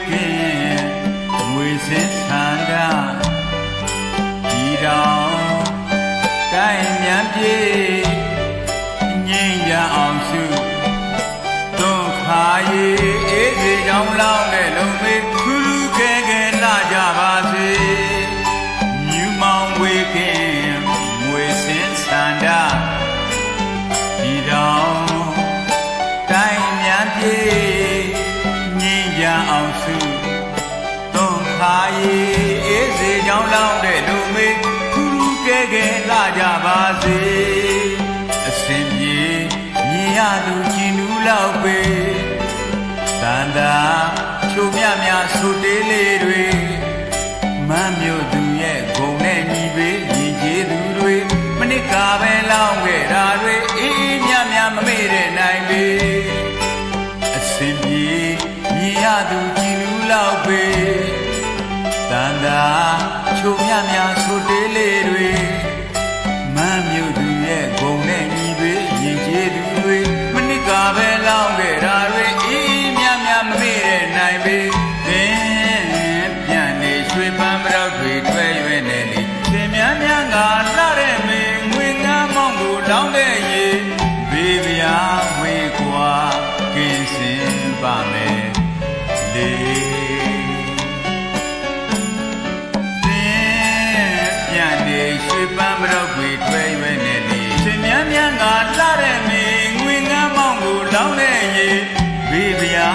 ခင်ငွေစင်ဆန္ဒဒီတော်ကိုင်းမြန်ပြေငိမ့်ကြအောင်စုသွန်ခါရီအေးစေကြောင်းလောင်းတဲ့လုံမေခူးခဲခဲလာကြပါစေမြူမောင်ဝေခင်ငွေစင်ဆန္ဒဒီတော်ကိုင်းမြန်ပြေငိမ့်ကြအောင်စုသွန်ခါရီအေးစေကြောင်းလောင်းတဲ့လုံမေခူးခဲခဲလာကြပါစေအစင်ပြေမြင်ရသူကြည်နူးလောက်ပဲတန်တာချိုမြမြဆူတေးလေးတွေမမ်းမြို့သူရဲ့ဂုံနဲ့ညီပဲညီကျေးသူတွေမနစ်ကပဲလောင်းခဲ့တာတွေအေးအေးမြမြမမေ့တဲ့နိုင်ပဲအစင်ပြေမြင်ရသူကြည်နူးလောက်ပဲတန်တာချိုမြမြဆူတေးလေးတွေမမ်းမြို့သူရဲ့ဂုံနဲ့ညီပဲညီကျေးသူတွေမနစ်ကပဲလောင်းခဲ့တာတွေအေးအေးမြမြမမေ့တဲ့နိုင်ပဲသင်ပြန်နေရွှေပန်းပရောက်တွေတွဲရွယ်နေလေသင်များများကလှတဲ့မင်းငွေငမ်းမောင်းကိုလောင်းတဲ့ရေဘေးဗျာဝေကွာကင်းစင်ပါမယ်လေပြန်နေရွှေပန်းပရောက်တွေတွဲရွယ်နေလေသင်များများကလှတဲ့မင်းငွေငမ်းမောင်းကိုလောင်းတဲ့ရေဘေးဗျာ